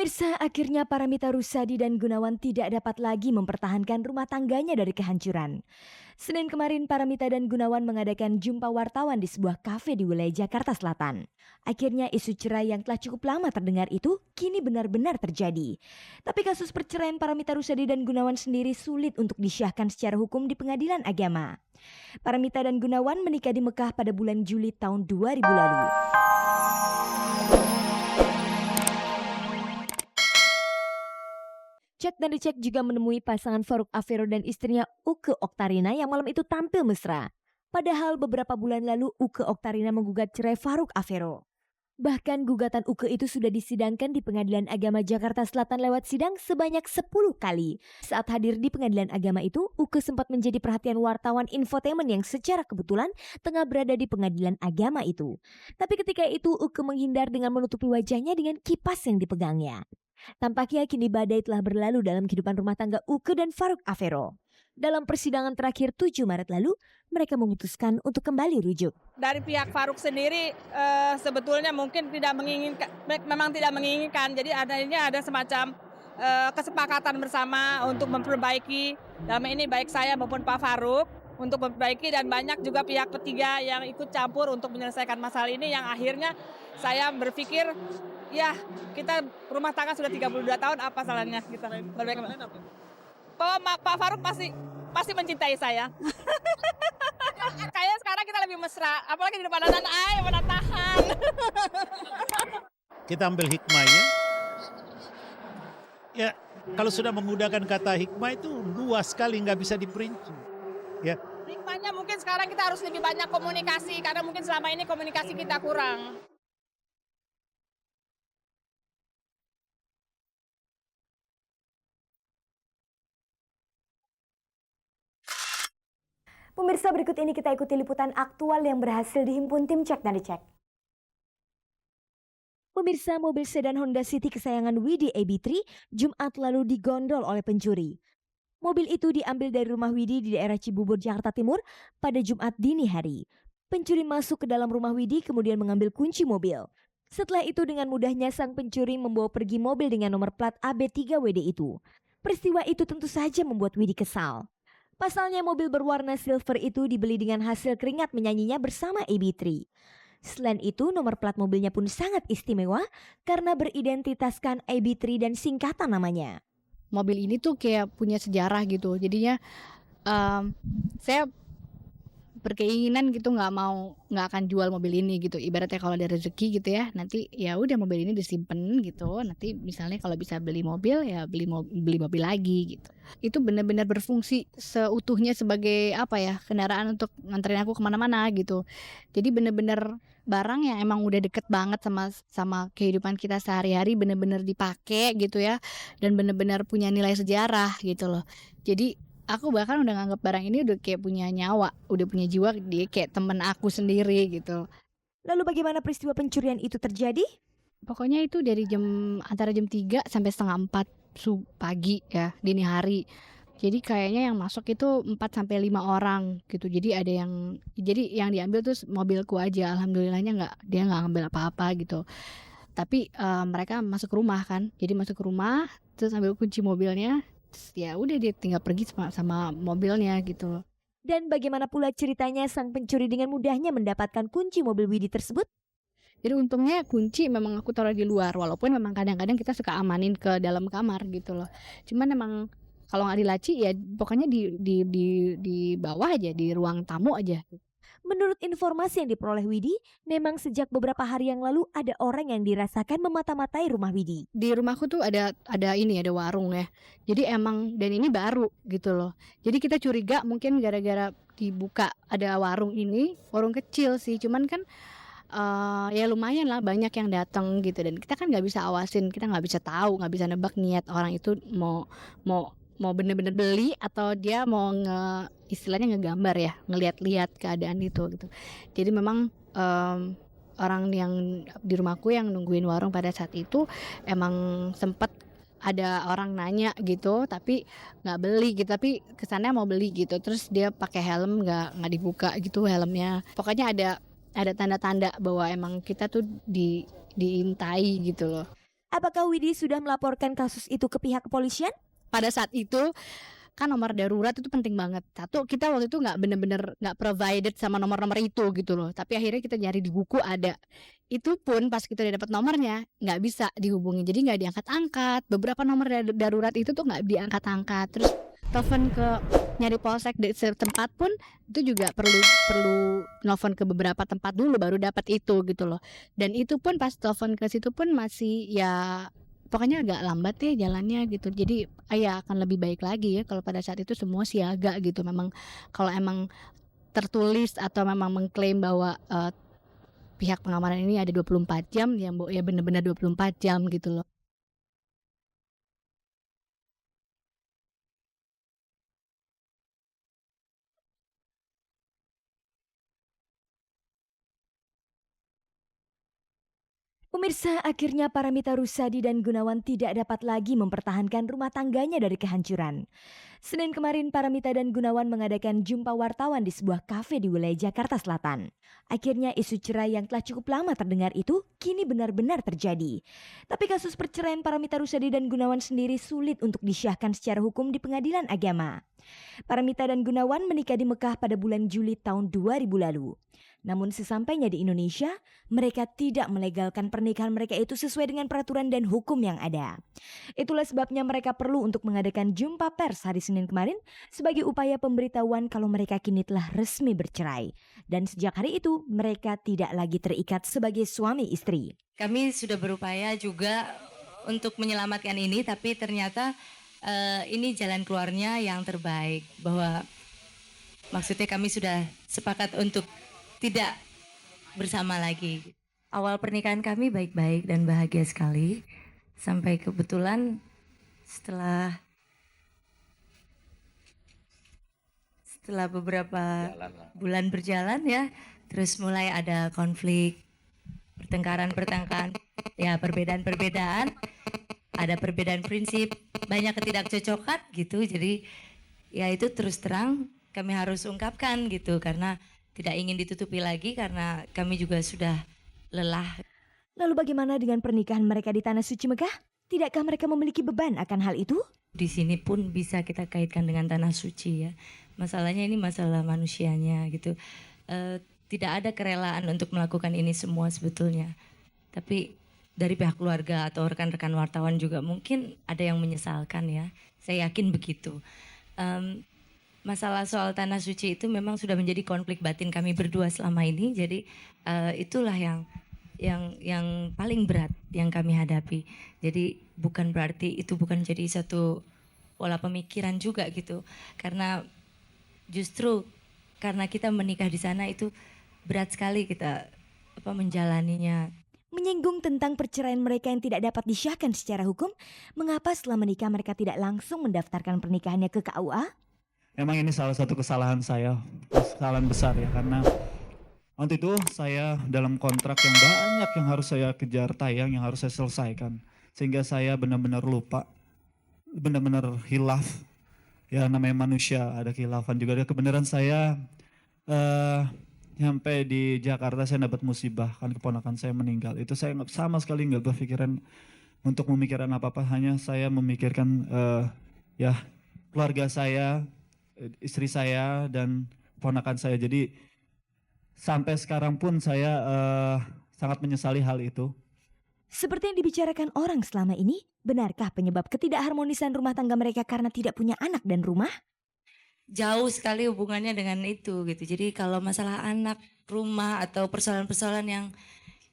Pemirsa, akhirnya Paramita Rusady dan Gunawan tidak dapat lagi mempertahankan rumah tangganya dari kehancuran. Senin kemarin Paramita dan Gunawan mengadakan jumpa wartawan di sebuah kafe di wilayah Jakarta Selatan. Akhirnya isu cerai yang telah cukup lama terdengar itu kini benar-benar terjadi. Tapi kasus perceraian Paramita Rusady dan Gunawan sendiri sulit untuk disyahkan secara hukum di pengadilan agama. Paramita dan Gunawan menikah di Mekah pada bulan Juli tahun 2000 lalu. Cek dan dicek juga menemui pasangan Farouk Afero dan istrinya Uke Oktarina yang malam itu tampil mesra. Padahal beberapa bulan lalu Uke Oktarina menggugat cerai Farouk Afero. Bahkan gugatan Uke itu sudah disidangkan di Pengadilan Agama Jakarta Selatan lewat sidang sebanyak 10 kali. Saat hadir di Pengadilan Agama itu, Uke sempat menjadi perhatian wartawan infotainment yang secara kebetulan tengah berada di Pengadilan Agama itu. Tapi ketika itu Uke menghindar dengan menutupi wajahnya dengan kipas yang dipegangnya. Tampaknya kini badai telah berlalu dalam kehidupan rumah tangga Uke dan Farouk Afero. Dalam persidangan terakhir 7 Maret lalu, mereka memutuskan untuk kembali rujuk. Dari pihak Farouk sendiri sebetulnya mungkin memang tidak menginginkan. Jadi ada semacam kesepakatan bersama untuk memperbaiki, dalam ini baik saya maupun Pak Farouk, untuk memperbaiki, dan banyak juga pihak ketiga yang ikut campur untuk menyelesaikan masalah ini yang akhirnya saya berpikir ya kita rumah tangga sudah 32 tahun, apa salahnya kita berbaik. Pak Farouk pasti mencintai saya. Kayak sekarang kita lebih mesra, apalagi di depan anak mana tahan. Kita ambil hikmahnya. Ya, kalau sudah menggunakan kata hikmah itu luas sekali, nggak bisa diperinci. Ya. Hikmahnya mungkin sekarang kita harus lebih banyak komunikasi, karena mungkin selama ini komunikasi kita kurang. Pemirsa, berikut ini kita ikuti liputan aktual yang berhasil dihimpun tim Cek dan Dicek. Pemirsa, mobil sedan Honda City kesayangan Widi AB3 Jumat lalu digondol oleh pencuri. Mobil itu diambil dari rumah Widi di daerah Cibubur, Jakarta Timur pada Jumat dini hari. Pencuri masuk ke dalam rumah Widi kemudian mengambil kunci mobil. Setelah itu dengan mudahnya sang pencuri membawa pergi mobil dengan nomor plat AB3WD itu. Peristiwa itu tentu saja membuat Widi kesal. Pasalnya mobil berwarna silver itu dibeli dengan hasil keringat menyanyinya bersama AB3. Selain itu nomor plat mobilnya pun sangat istimewa karena beridentitaskan AB3 dan singkatan namanya. Mobil ini tuh kayak punya sejarah gitu, jadinya saya berkeinginan gitu nggak akan jual mobil ini gitu, ibaratnya kalau ada rezeki gitu ya, nanti ya udah mobil ini disimpan gitu, nanti misalnya kalau bisa beli mobil ya beli mobil lagi gitu. Itu benar-benar berfungsi seutuhnya sebagai apa ya, kendaraan untuk nganterin aku kemana-mana gitu. Jadi benar-benar barang yang emang udah deket banget sama kehidupan kita sehari-hari, benar-benar dipakai gitu ya, dan benar-benar punya nilai sejarah gitu loh. Jadi aku bahkan udah nganggap barang ini udah kayak punya nyawa, udah punya jiwa, dia kayak temen aku sendiri gitu. Lalu bagaimana peristiwa pencurian itu terjadi? Pokoknya itu dari antara jam 3 sampai setengah 4 pagi ya, dini hari. Jadi kayaknya yang masuk itu 4 sampai 5 orang gitu. Jadi yang diambil tuh mobilku aja. Alhamdulillahnya dia nggak ngambil apa-apa gitu. Tapi mereka masuk ke rumah kan. Jadi masuk ke rumah terus ambil kunci mobilnya. Ya udah dia tinggal pergi sama mobilnya gitu. Dan bagaimana pula ceritanya sang pencuri dengan mudahnya mendapatkan kunci mobil Widi tersebut? Jadi untungnya kunci memang aku taruh di luar, walaupun memang kadang-kadang kita suka amanin ke dalam kamar gitu loh. Cuman memang kalau nggak dilaci ya pokoknya di bawah aja, di ruang tamu aja. Menurut informasi yang diperoleh Widi, memang sejak beberapa hari yang lalu ada orang yang dirasakan memata-matai rumah Widi. Di rumahku tuh ada warung ya. Jadi emang, dan ini baru gitu loh. Jadi kita curiga mungkin gara-gara dibuka ada warung kecil sih. Cuman kan ya lumayan lah banyak yang datang gitu, dan kita kan nggak bisa awasin, kita nggak bisa tahu, nggak bisa nebak niat orang itu mau bener-bener beli atau dia mau istilahnya ngegambar ya, ngeliat-liat keadaan itu gitu. Jadi memang orang yang di rumahku yang nungguin warung pada saat itu emang sempet ada orang nanya gitu, tapi nggak beli gitu, tapi kesannya mau beli gitu. Terus dia pakai helm nggak dibuka gitu helmnya. Pokoknya ada tanda-tanda bahwa emang kita tuh diintai gitu loh. Apakah Widi sudah melaporkan kasus itu ke pihak kepolisian? Pada saat itu kan nomor darurat itu penting banget. Satu, kita waktu itu nggak bener-bener nggak provided sama nomor-nomor itu gitu loh. Tapi akhirnya kita nyari di buku ada. Itu pun pas kita udah dapat nomornya nggak bisa dihubungi. Jadi nggak diangkat-angkat. Beberapa nomor darurat itu tuh nggak diangkat-angkat. Terus telepon ke nyari polsek di setempat pun itu juga perlu nelfon ke beberapa tempat dulu baru dapat itu gitu loh. Dan itu pun pas telepon ke situ pun masih ya pokoknya agak lambat ya jalannya gitu. Jadi ya akan lebih baik lagi ya kalau pada saat itu semua siaga gitu. Memang kalau emang tertulis atau memang mengklaim bahwa pihak pengamanan ini ada 24 jam ya benar-benar 24 jam gitu loh. Pemirsa, akhirnya Paramita Rusady dan Gunawan tidak dapat lagi mempertahankan rumah tangganya dari kehancuran. Senin kemarin Paramita dan Gunawan mengadakan jumpa wartawan di sebuah kafe di wilayah Jakarta Selatan. Akhirnya isu cerai yang telah cukup lama terdengar itu kini benar-benar terjadi. Tapi kasus perceraian Paramita Rusady dan Gunawan sendiri sulit untuk disyahkan secara hukum di pengadilan agama. Paramita dan Gunawan menikah di Mekah pada bulan Juli tahun 2000 lalu. Namun sesampainya di Indonesia, mereka tidak melegalkan pernikahan mereka itu sesuai dengan peraturan dan hukum yang ada. Itulah sebabnya mereka perlu untuk mengadakan jumpa pers hari Senin kemarin sebagai upaya pemberitahuan kalau mereka kini telah resmi bercerai. Dan sejak hari itu, mereka tidak lagi terikat sebagai suami istri. Kami sudah berupaya juga untuk menyelamatkan ini, tapi ternyata ini jalan keluarnya yang terbaik. Bahwa maksudnya kami sudah sepakat untuk tidak bersama lagi. Awal pernikahan kami baik-baik dan bahagia sekali. Sampai kebetulan setelah beberapa bulan berjalan ya, terus mulai ada konflik, pertengkaran, ya perbedaan-perbedaan, ada perbedaan prinsip, banyak ketidakcocokan gitu. Jadi ya itu terus terang kami harus ungkapkan gitu karena tidak ingin ditutupi lagi karena kami juga sudah lelah. Lalu bagaimana dengan pernikahan mereka di Tanah Suci Mekah? Tidakkah mereka memiliki beban akan hal itu? Di sini pun bisa kita kaitkan dengan Tanah Suci ya. Masalahnya ini masalah manusianya gitu. Tidak ada kerelaan untuk melakukan ini semua sebetulnya. Tapi dari pihak keluarga atau rekan-rekan wartawan juga mungkin ada yang menyesalkan ya. Saya yakin begitu. Masalah soal Tanah Suci itu memang sudah menjadi konflik batin kami berdua selama ini. Jadi itulah yang paling berat yang kami hadapi. Jadi bukan berarti itu bukan jadi satu pola pemikiran juga gitu. Karena justru karena kita menikah di sana itu berat sekali kita menjalaninya. Menyinggung tentang perceraian mereka yang tidak dapat disyahkan secara hukum, mengapa setelah menikah mereka tidak langsung mendaftarkan pernikahannya ke KUA? Emang ini salah satu kesalahan saya, kesalahan besar ya, karena waktu itu saya dalam kontrak yang banyak yang harus saya kejar tayang, yang harus saya selesaikan. Sehingga saya benar-benar lupa, benar-benar hilaf. Ya namanya manusia, ada khilafan juga. Ada kebenaran saya sampai di Jakarta saya dapat musibah, kan keponakan saya meninggal. Itu saya sama sekali nggak berpikiran untuk memikirkan apa-apa, hanya saya memikirkan ya keluarga saya, istri saya dan ponakan saya. Jadi sampai sekarang pun saya sangat menyesali hal itu. Seperti yang dibicarakan orang selama ini, benarkah penyebab ketidakharmonisan rumah tangga mereka karena tidak punya anak dan rumah? Jauh sekali hubungannya dengan itu gitu. Jadi kalau masalah anak, rumah atau persoalan-persoalan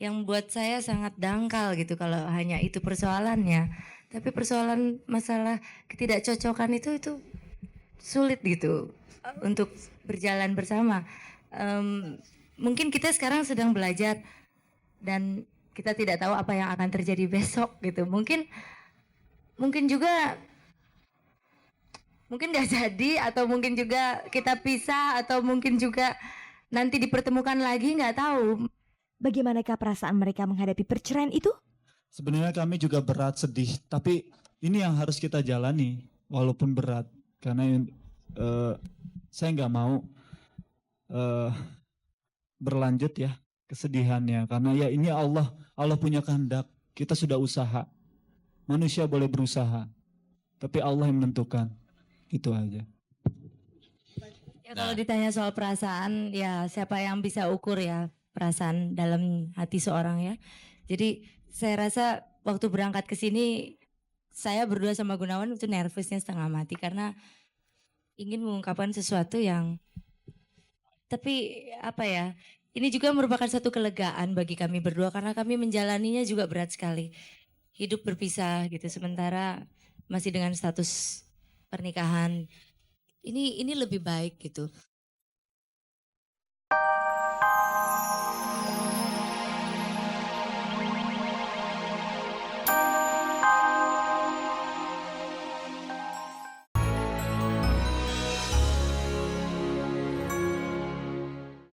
yang buat saya sangat dangkal gitu kalau hanya itu persoalannya. Tapi persoalan masalah ketidakcocokan itu sulit gitu untuk berjalan bersama. Mungkin kita sekarang sedang belajar dan kita tidak tahu apa yang akan terjadi besok gitu. Mungkin gak jadi, atau mungkin juga kita pisah, atau mungkin juga nanti dipertemukan lagi, nggak tahu. Bagaimanakah perasaan mereka menghadapi perceraian itu? Sebenarnya kami juga berat, sedih, tapi ini yang harus kita jalani walaupun berat. Karena saya nggak mau berlanjut ya kesedihannya, karena ya ini Allah punya kehendak. Kita sudah usaha Manusia boleh berusaha, tapi Allah yang menentukan. Itu aja. Ya kalau ditanya soal perasaan, ya siapa yang bisa ukur ya perasaan dalam hati seorang ya. Jadi saya rasa waktu berangkat ke sini saya berdua sama Gunawan itu nervousnya setengah mati karena ingin mengungkapkan sesuatu yang, tapi apa ya, ini juga merupakan satu kelegaan bagi kami berdua karena kami menjalaninya juga berat sekali. Hidup berpisah gitu sementara masih dengan status pernikahan. Ini lebih baik gitu.